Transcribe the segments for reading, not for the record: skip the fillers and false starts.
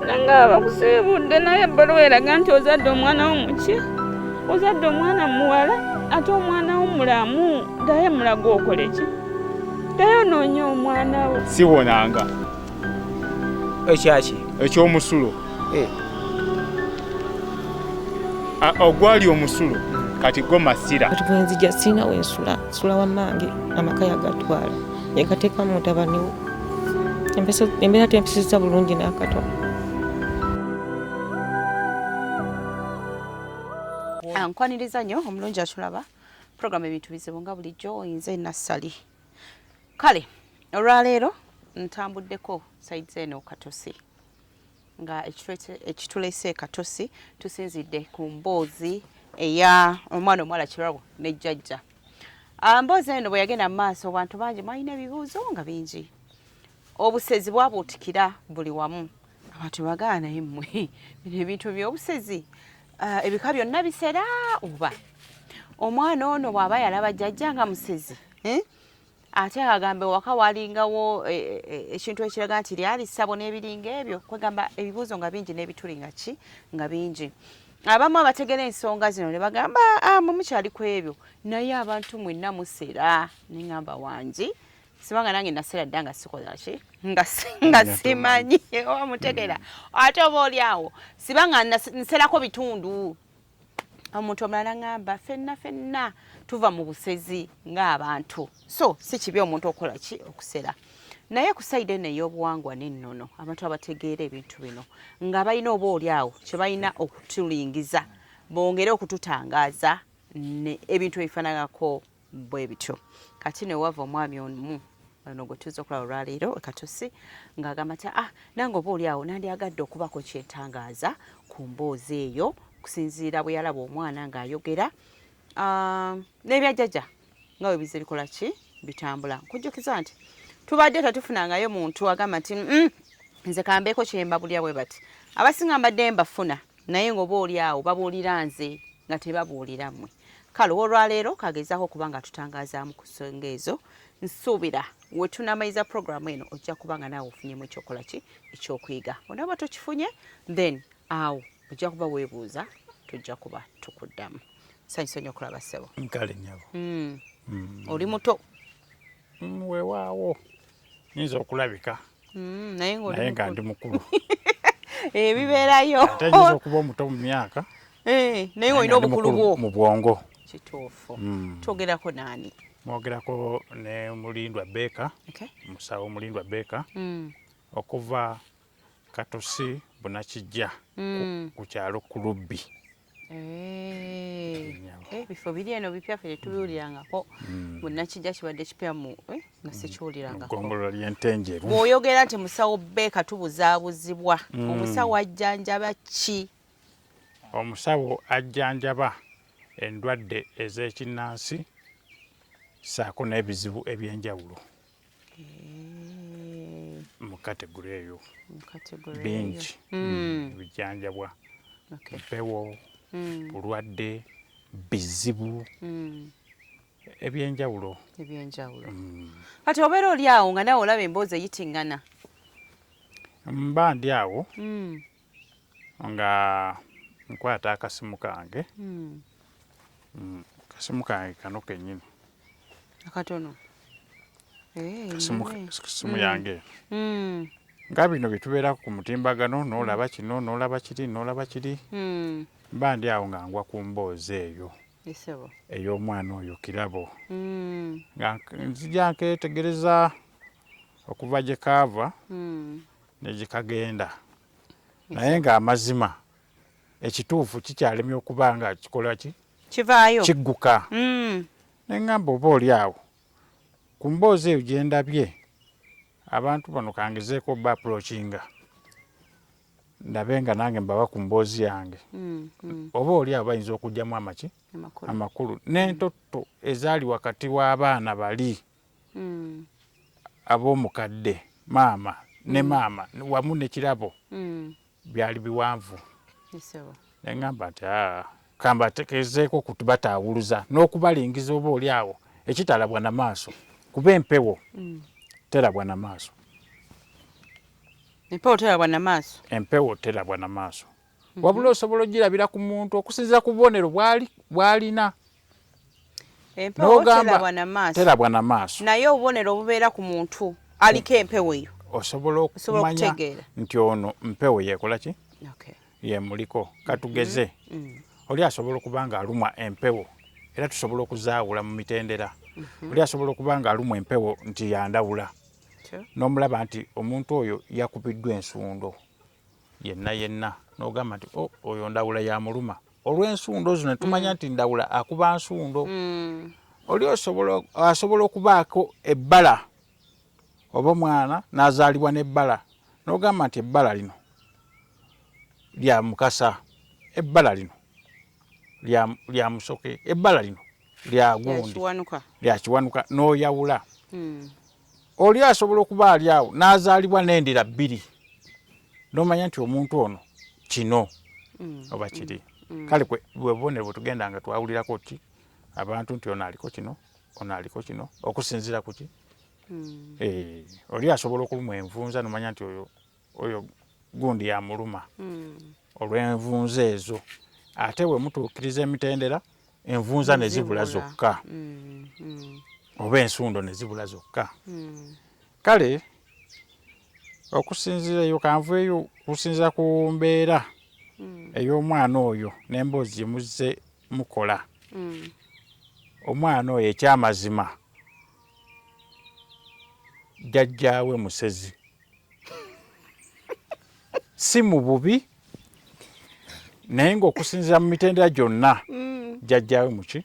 Nanga bakusibudde naye ebbaluwa eraga nti ozadde omwana wo muki? Ozadde omwana muwala ate omwana wo mulamu. Ddayo mulaga okole ki? Ddayo noonya omwana wo. Siwonanga. Ekyaki? Ekyomusulo. Ogwali omusulo kati go masira. Kati bwe nzija sirina wensula, nsula wammange amaka yagatwala. Yekateeka mu mutabani we. Embeera tempisizza bulungi n'akatono. Nkwaniriza nnyo omulungi atulaba puroguramu ebintu bizibu nga bulijjo nze Nassali. Kale olwaleero ntambuddeko sayidi eno Katosi nga ekitulese Katosi tusinzidde ku mboozi eya omwana omuwala Kirabo ne jjajja. Mboozi eno bwe yagenda mu maaso abantu bangi mwalina ebibuuzo nga bingi. Obusezi bwabuutikira buli wamu. Abantu bagana naye mmwe bino ebintu by'obusezi ebika byonna bisera oba omwana ono bw'aba yalaba jjajja nga musezi ate agambe waka walingawo ekintu ekiraga nti lyali ssabo n'ebiringa ebyo kwegamba ebibuuzo nga bingi n'ebitulinga ki nga bingi. Abamu abategera ensonga zino ne bagamba mumukyali ku ebyo naye abantu mwenna musera neŋŋamba wangi sibanga nange nasera dda nga sikola ki nga simanyi omutegera ate oba oli awo sibanga nserako bitundu. Omuntu omulala ngamba fenna tuva mu busezi ng'abantu so si kibi omuntu okola ki okusera naye ku sayidi eno ey'obuwangwa n'ennono abantu abategeera ebintu bino nga balina oba oli awo kye balina okutulingiza bongere okututangaaza ebintu ebifaananako bwe bityo. Kati ne wava omwami omu ono gwe tuzza okulaba olwaleero e Katosi ng'agamba nti nange oba oli awo nandyagadde okubako kyetangaaza ku mboozi eyo kusinziira bwe yalaba omwana ng'ayogera n'ebya jjajja nga bwe bize bikola ki bitambula. Nkujjukiza nti tubadde tatufunangayo muntu agamba nti nze kambeeko kyembabulya bwe bati abasinga mbadde mbafuna naye ng'oba oli awo babuulira nze nga tebabuulira mmwe. Kale olwaleero kagezaako okuba nga tutangazaamu ku nsonga ezo. Nsuubira we tunamaliza puroguramu eno ojja kuba nga naawe ofunyemu ekyokola ki ekyokuyiga. Onaaba tokifunye then awo ojja kuba weebuuza tujja kuba tukuddamu. Nsanyusa nnyo okulaba ssebo. Nkale nnyabo. Oli muto. Weewaawo nyinza okulabika naye nga ndi mukulu. Bibeerayo. Ate nyinza okuba omuto mu myaka naye ng'olina obukulu bwo mu bwongo. Kituufu. Twogerako naani? Mwogerako ne Mulindwa Beka, musawo Mulindwa Beka okuva Katosi Bunakijja ku kyalo Kulubbi. Bifo biri eno bipya ffe tetubiwulirangako Bunakijja kibadde kipya mu nga sikiwulirangako. Ggongolo ly'entenjeru. Bw'oyogera nti musawo Beka tubuzaabuzibwa omusawo ajjanjaba ki? Omusawo ajjanjaba endwadde ez'ekinnansi saako n'ebizibu ebyenjawulo mu kategori eyo bingi bijjanjabwa mpewo bulwadde bizibu ebyenjawulo. Kati obeera oli awo nga nawe olaba emboozi eyitingana? Mba ndi awo nga nkwata akasimu kange kasimu kange kano kennyini akatono kasimu yange nga bino bitubeerako ku mutimbagano n'olaba kino n'olaba kiri n'olaba kiri mba ndi awo nga ngwa ku mboozi eyo ey'omwana oyo Kirabo nga nzija nketegereza okuva gye kaava ne gye kagenda naye ng'amazima ekituufu kikyalemye okuba nga kikola ki kivaayo kigguka. Neŋŋamba oba oli awo ku mboozi eyo gye ndabye abantu bano kangezeeko ba approachinga ndabe nga nange mbaba ku mboozi yange oba oli awo bayinza okugyamu amaki amakulu n'entotto ezaali wakati w'abaana bali ab'omukadde maama ne maama wamu ne Kirabo byali biwanvu. Neŋŋamba nti kamba tekezeeko kutubataawuluza n'okubalingiza oba oli awo ekitalabwa na maaso kuba empewo terabwa na maaso. Empewo terabwa na maaso. Empewo terabwa na maaso. Wabula osobola ogirabira ku muntu okusinziira ku bubonero bw'alina. Empewo terabwa na maaso. Terabwa na maaso. Naye obubonero obubeera ku muntu aliko empewo eyo. Osobola okumanya nti ono mpewo yekola ki? Ye muliko. Katugeze. Oli asobola okuba nga alumwa empewo era tusobola okuzaawula mu mitendera. Oli asobola okuba nga alumwa empewo nti yandawula. N'omulaba nti omuntu oyo yakubiddwa ensundo yenna n'ogamba nti oyo ndawula ya muluma. Olw'ensundo zino tumanya nti ndawula akuba nsundo. Oli asobola okubaako ebbala oba mwana n'azaalibwa n'ebbala n'ogamba nti ebbala lino lya Mukasa, ebbala lino lya Musoke, ebbala lino lya Gundi, lya Kiwanuka n'oyawula. Oli asobola okuba ali awo n'azaalibwa n'endira bbiri n'omanya nti omuntu ono kino oba kiri. Kale bwe bubonero bwe tugenda nga twawulirako ki abantu nti ono aliko kino, ono aliko kino okusinziira ku ki. Oli asobola okulumwa envunza n'omanya nti oyo Gundi ya muluma olw'envunza ezo. Ate bwe mutuukiriza emitendera envunza ne zibula zokka oba ensundo ne zibula zokka. Kale okusinziira eyo kanveeyo okusinziira ku mbeera ey'omwana oyo n'emboozi gye muzze mukola. Omwana oyo ekyamazima jjajjaawe musezi. Si mu bubi naye ng'okusinziira mu mitendera gyonna jjajjaawe muki?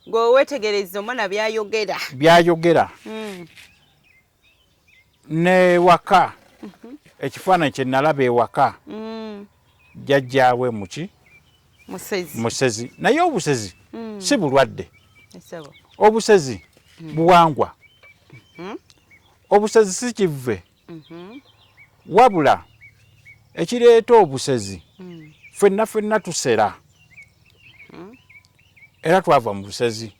Ng'owetegereza omwana byayogera n'ewaka ekifaananyi kye nalaba ewaka jjajjaawe muki? Musezi. Naye obusezi si bulwadde. Obusezi buwangwa. Obusezi si kivve. Wabula ekireeta obusezi ffenna tusera era twava mu busezi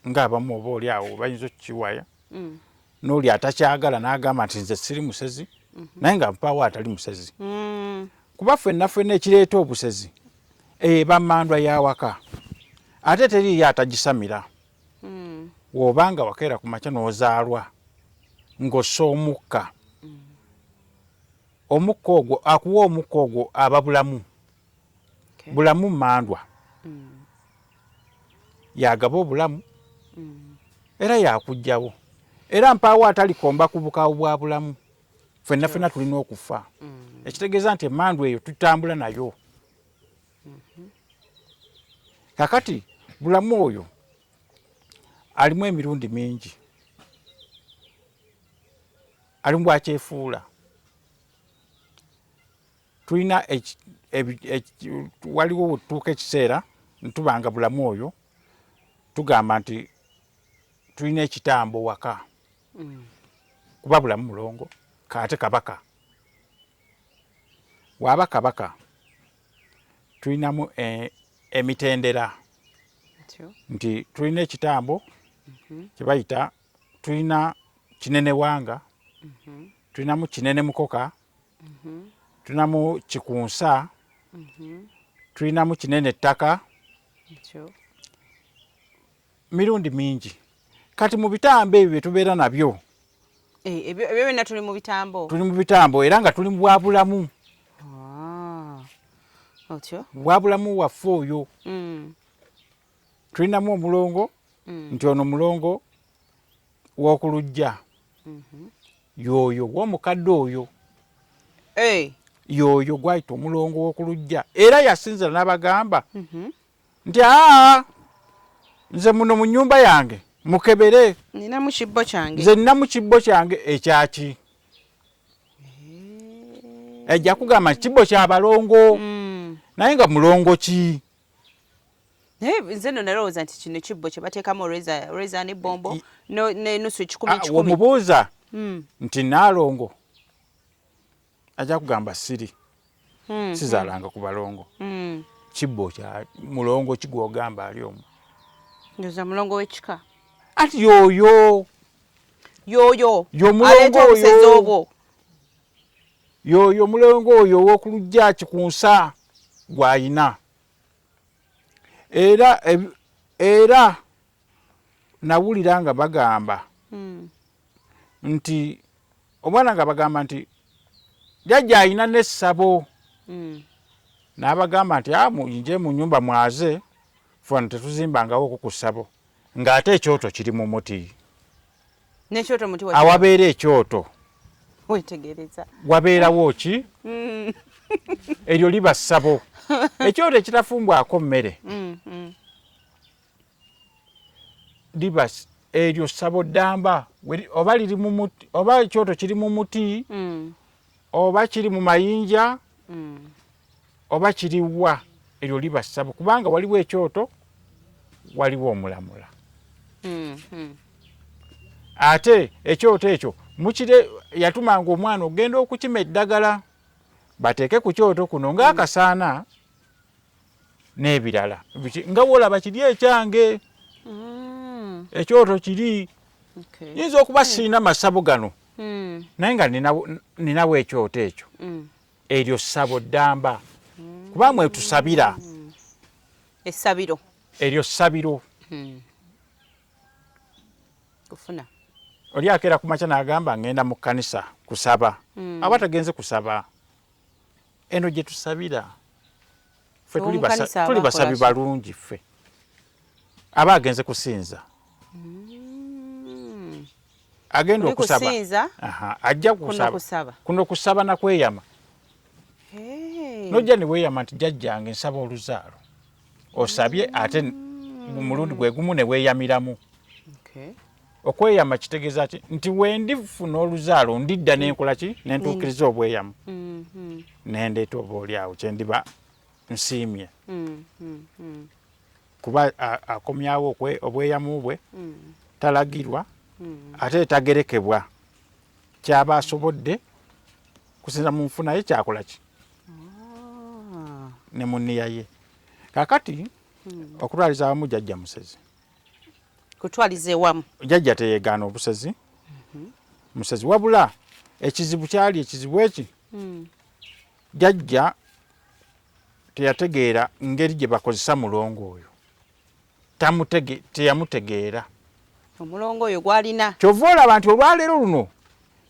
ng'abamu oba oli awo bayinza okukiwaya n'oli atakyagala n'agamba nti nze siri musezi naye nga mpaawo atali musezi. Kuba ffenna ekireeta obusezi eba mmandwa y'awaka ate teriyo atagisamira. W'obanga wakeera ku makya n'ozaalwa ng'ossa omukka, omukka ogwo akuwa omukka ogwo aba bulamu. Bulamu mmandwa yagaba obulamu era yakugjawo era mpaawo atalikomba ku bukaawu bwa bulamu. Ffenna tulina okufa. Ekitegeeza nti emmandwa eyo tutambula nayo. Kakati bulamu oyo alimu emirundi mingi, alimu bwakyefuula. Tulina waliwo wetutuuka ekiseera ntubanga bulamu oyo tugamba nti tulina ekitambo waka kuba bulamu mulongo. Kaate kabaka waba kabaka tulinamu emitendera nti tulina ekitambo kye bayita tulina kinene wanga, tulinamu kinene mukoka, tulinamu kikunsa, tulinamu kinene ttaka, mirundi mingi. Kati mu bitambo ebyo bye tubeera nabyo ebyo byonna tuli mu bitambo. Tuli mu bitambo era nga tuli mu bwa bulamu. Bwa bulamu waffe oyo. Tulinamu omulongo nti ono mulongo w'okulujja yoyo w'omukadde oyo. Yoyo gwayita omulongo w'okulujja era yasinzira n'abagamba nti nze muno mu nnyumba yange mukebere ninamu kibbo kyange. Nze ninamu kibbo kyange ekyaki. Ejja kugamba nti kibbo kya balongo naye nga mulongo ki? Nze no nalowooza nti kino kibbo kye bateekamu olweza n'ebbombo n'enusu 10. Omubuuza nti naalongo ajja kugamba siri sizaalanga ku balongo. Kibbo kya mulongo ki gw'ogamba ali omwo? Ndoza mulongo w'ekika. Ati yoyo yo mulongo oyo. yoyo mulongo oyo ow'okulujja kikunsa gw'ayina era nawulira nga bagamba nti omwana nga bagamba nti jjajja ayina n'essabo n'abagamba nti muyinje mu nnyumba mwaze fano tetuzimbangawo ku ssabo ng'ate ekyoto kiri mu muti awabeera ekyoto wabeerawo ki eryo liba ssabo ekyoto ekitafumbwako mmere liba eryo ssabo ddamba oba liri mu muti oba ekyoto kiri mu muti oba kiri mu mayinja oba kiriwa eryo liba ssabo kubanga waliwo ekyoto waliwo omulamula ate ekyoto ekyo mukire yatumanga omwana ogenda okukima eddagala bateeke ku kyoto kuno ng'akasaana n'ebirala nga woolaba kiri ekyange ekyoto kiri yinza okuba siina masabo gano naye nga ninawo ekyoto ekyo eryo ssabo ddamba kuba mwe tusabira essabiro eryo ssabiro kufuna oli akeera ku makya n'agamba ngenda mu kkanisa kusaba aba tagenze kusaba eno gye tusabira ffe tuli basabi balungi ffe aba agenze kusinza agenda okusaba ajja kusaba kuno kusaba nakweyama nojja ne weeyama nti jjajjange nsaba oluzaalo osabye ate mulundi gwe gumu ne weeyamiramu okweyama kitegeeza ki nti wendifuna oluzaalo ndidda nenkola ki nentuukiriza obweyamu nendeeta oba oli awo kyendiba nsiimye kuba akomyawo obweyamu bwe talagirwa ate tagerekebwa kyaba asobodde kusinza mu nfuna ye kyakola ki ne munniya ye kakati okutwaliza awamu jjajja musezi kutwaliza ewamu jjajja teyeegaana obusezi musezi wabula ekizibu kyali ekizibu eki jjajja teyategeera ngeri gye bakozesa mulongo oyo teyamutegeera omulongo oyo gwalina kyova olaba nti olwaleero luno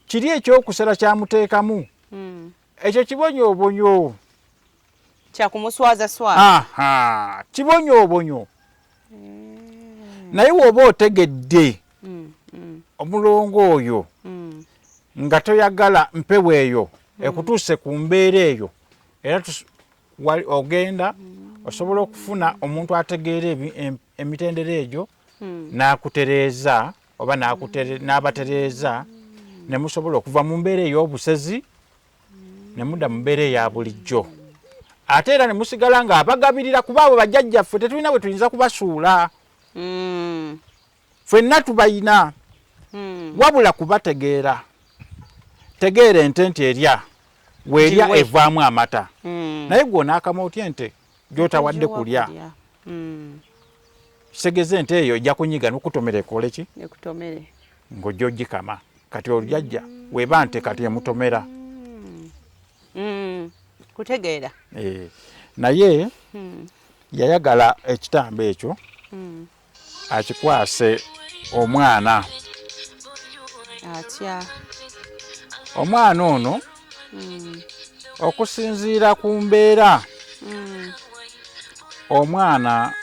kiri ekyokusala kyamuteekamu ekyo kibonyoobonyo kyakumuswazaswaza kibonyoobonyo naye woba otegedde omulongo oyo nga toyagala mpewo eyo ekutuuse ku mbeera eyo era ogenda osobola okufuna omuntu ategeera emitendera egyo n'akutereeza oba n'abatereeza ne musobola okuva mu mbeera ey'obusezi ne mudda mu mbeera eya bulijjo ate era ne musigala nga abagabirira kuba abo bajjajjaffe tetulina bwe tuyinza kubasuula ffenna tubayina wabula kubategeera tegeera ente nti erya weerya evaamu amata naye gw'onaakama otya ente gy'otawadde kulya kisegeze ente eyo ojja kunyiga n'okutomera ekole ki ng'ojja ogikama kati olujajja weba nte kati emutomera kutegeera naye yayagala ekitambo ekyo akikwase omwana atya omwana ono okusinziira ku mbeera omwana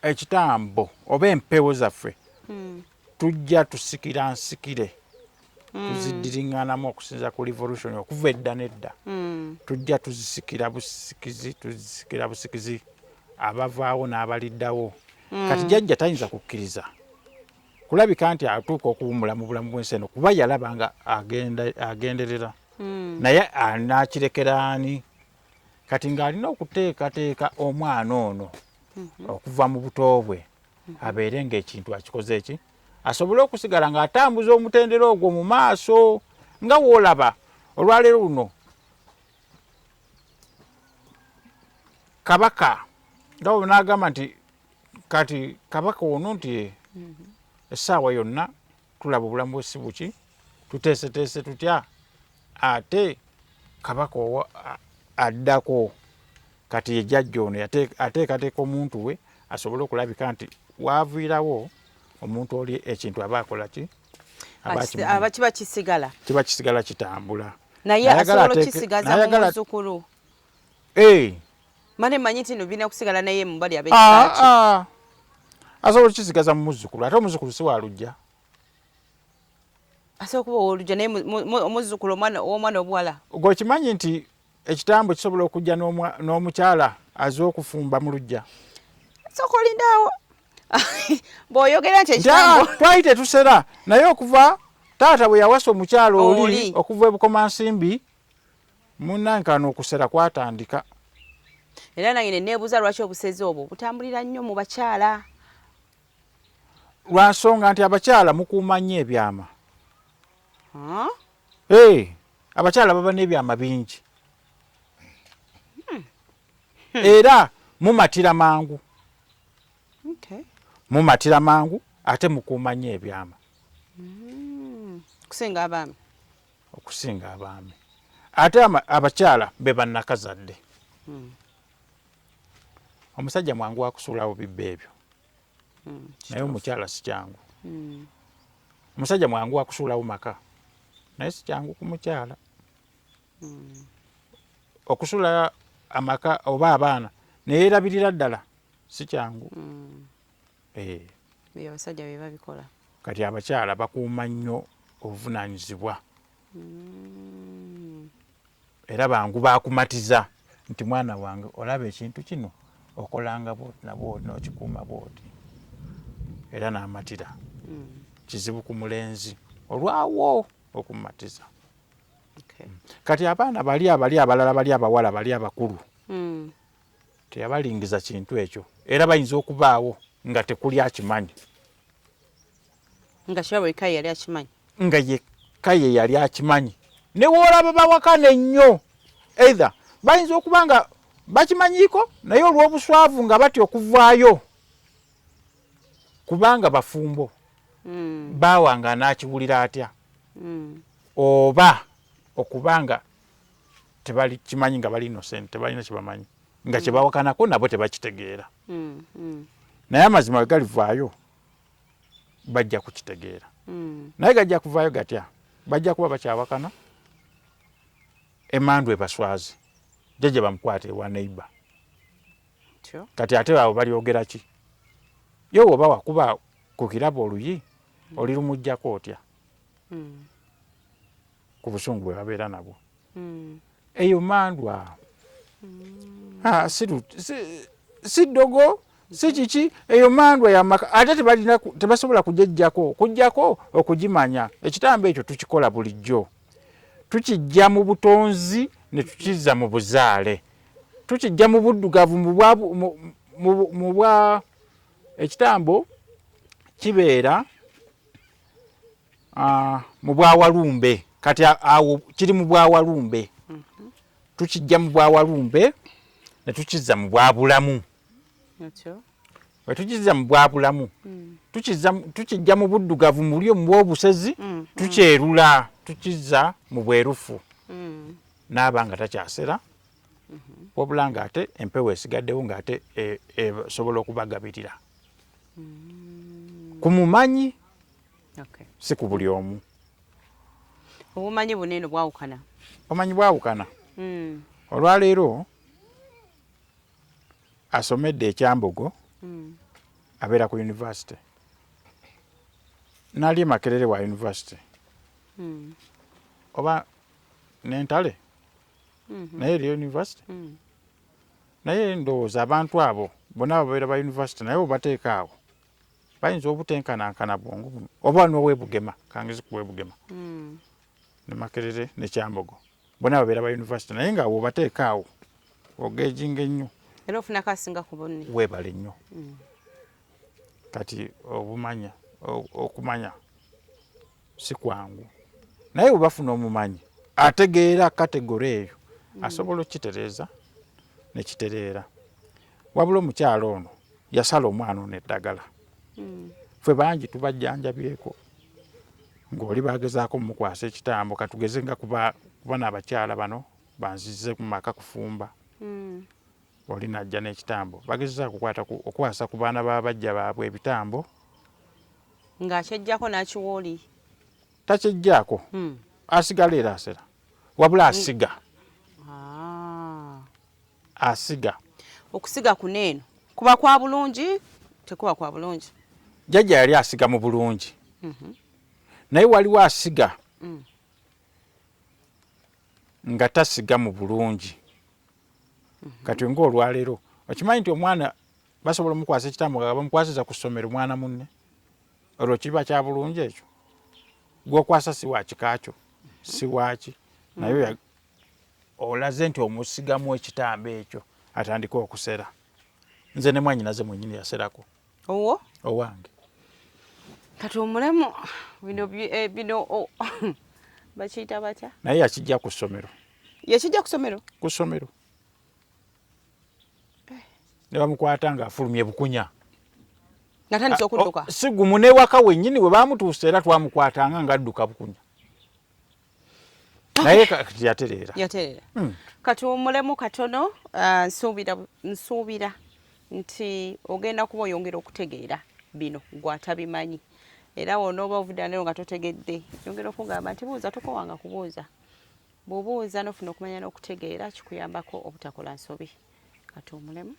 ekitambo oba empewo zaffe tujja tusikira nsikire tuziddiringanamu okusinza ku revolution okuva edda nedda tujja tuzisikira busikizi abavaawo n'abaliddawo kati jjajja tayinza kukkiriza kulabika nti atuuka okuwumula mu bulamu bw'ensi eno kuba yalaba nga agenderera naye anakirekera ani kati ng'alina okuteekateeka omwana ono okuva mu buto bwe abeere ng'ekintu akikoze eki asobole okusigala ng'atambuza omutendera ogwo mu maaso nga woolaba olwaleero luno kabaka nga bwe naagamba nti kati kabaka ono nti essaawa yonna tulaba obulamu bw'essi buki tuteeseteese tutya ate kabaka addako kati ye jjajja ono ateekateeka omuntu we asobole okulabika nti waaviirawo omuntu oli ekintu aba akola ki aba kiba kisigala kitambula naye asobola okisigaza mu muzzukulu mane manyi nti no bina kusigala naye mu bali ab'ekisaki asobola okisigaza mu muzzukulu ate omuzzukulu si walujja asobola kuba olujja naye omuzzukulu w'omwana obuwala gwekimanyi nti ekitambo kisobola okujja n'omukyala aze okufumba mu lujja soka olindaawo bw'oyogera nti ekitambo twali tetusera naye okuva taata bwe yawasa omukyala oli okuva ebukomansimbi munnankano okusera kwatandika era nange ne neebuuza lwaki obusezi obwo butambulira nnyo mu bakyala lwa nsonga nti abakyala mukuuma nnyo ebyama abakyala baba n'ebyama bingi era mumatira mangu ate mukuuma nnyo ebyama okusinga abaami ate abakyala be bannakazadde omusajja mwangu wakusuulawo bibba ebyo naye omukyala si kyangu omusajja mwangu wakusuulawo maka naye si kyangu ku mukyala okusuula amaka oba abaana neyeerabirira ddala si kyangu abasajja be babikola kati abakyala bakuuma nnyo obuvunaanyizibwa era bangu bakumatiza nti mwana wange olaba ekintu kino okolanga bwoti nabwoti n'okikuuma bwoti era n'amatira kizibu ku mulenzi olwawo okumatiza kati abaana bali abalala bali abawala bali abakulu teyabalingiza kintu ekyo era bayinza okubaawo nga tekuli akimanyi nga kirabo ekaye yali akimanyi nga yekaye yali akimanyi ne woolaba bawakana ennyo either bayinza okuba nga bakimanyiiko naye olw'obuswavu nga batya okuvaayo kubanga bafumbo baawanga anakiwulira atya oba okubanga tebali kimanyi nga bali innocent tebalina kyebamanyi nga kyebawakanako nabo tebakitegeera naye amazima we galivaayo bajja kukitegeera naye gajja kuvaayo gatya bajja kuba bakyawakana emandu ebaswazi jjajja bamukwata ewa neighbor kati ate abo balyogera ki ye oba wakuba ku kirabo oluyi oli lumujjako otya ku busungu bwe babeera nabwo eyo mandwa si ddogo si kiki eyo mandwa yamaka ate tebasobola kujjako okugimanya ekitambo ekyo tukikola bulijjo tukijja mu butonzi ne tukizza mu buzaale tukijja mu buddugavu mu bwa ekitambo kibeera mu bwawalumbe kati awo kiri mu bwawalumbe tukijja mu bwawalumbe ne tukizza mu bwabulamu bwe tukizza mu bwabulamu tukijja mu buddugavu mulyo mu bwobusezi tukyerula tukizza mu bwerufu naaba nga takyasera wabula ng'ate empewo esigaddewo ng'ate esobola okubagabirira ku mumanyi si ku buli omu obumanyi buneeno bwawukana omanyi bwawukana olwaleero asomedde ekyambogo abeera ku yunivasite nali Makerere wa yunivasite oba n'entale naye eri yunivasite naye ndowooza abantu abo bonna babeera ba yunivasite naye obateeka awo bayinza obutenkanankana bwongo buno oba n'owebugema kangezi kuwebugema ne Makerere ne Kyambogo bonna babeera ba yunivasite naye nga obateeka awo ogejinga ennyo era ofuna kasinga ku bonni weebale nnyo kati okumanya si kwangu naye bwebafuna omumanyi ategeera kategore eyo asobola okukitereeza nekitereera wabula omukyalo ono yasala omwana ono eddagala ffe bangi tubajjanjabyeko ng'oli bagezaako mumukwasa ekitambo katugeze nga kubona abakyala bano banzize ku maka kufumba. Oli najja n'ekitambo bagezeza okukwasa ku baana b'abajja baabwe ebitambo ng'akyejjako n'akiwooli takyejjaako asigala era asera wabula asiga asiga okusiga kuneeno kuba kwa bulungi tekuba kwa bulungi jjajja yali asiga mu bulungi naye waliwo asiga nga tasiga mu bulungi kati ng'olwaleero okimanyi nti omwana basobola omukwasa ekitambo nga bamukwasiza ku ssomero mwana munne olwo kiba kya bulungi ekyo gw'okwasa si wa kikaakyo si waki naye olaze nti omusigamu ekitambo ekyo atandika okusera nze ne mwanyinaze mwennyini yaserako owange kati omulemu bino bakiyita batya naye yakijja ku ssomero ku ssomero ne bamukwata ng'afulumye bukunya natandise okudduka si gumu n'ewaka wennyini we baamutuusa era twamukwatanga ng'adduka bukunya naye kati yatereera kati omulemu katono nsuubira nti ogenda kuba oyongera okutegeera bino gw'atabimanyi era wonooba ovudde nayo nga totegedde yongera okugamba nti buuza tokowanga kubuuza bw'obuuza n'ofuna okumanya n'okutegeera kikuyambako obutakola nsobi kati omulemu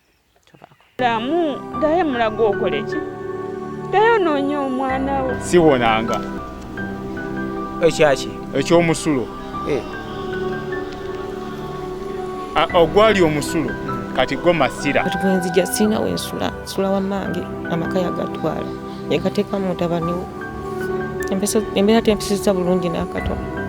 tobaako lamu ddayo mulago okole ki ddayo noonya omwana wo siwonanga ekyaki ekyomusulo ogwali omusulo kati go masira kati bwenzija sirina wensula wammange amaka yagatwala yekateekamu mutabani we embeera tempisiza bulungi n'akatono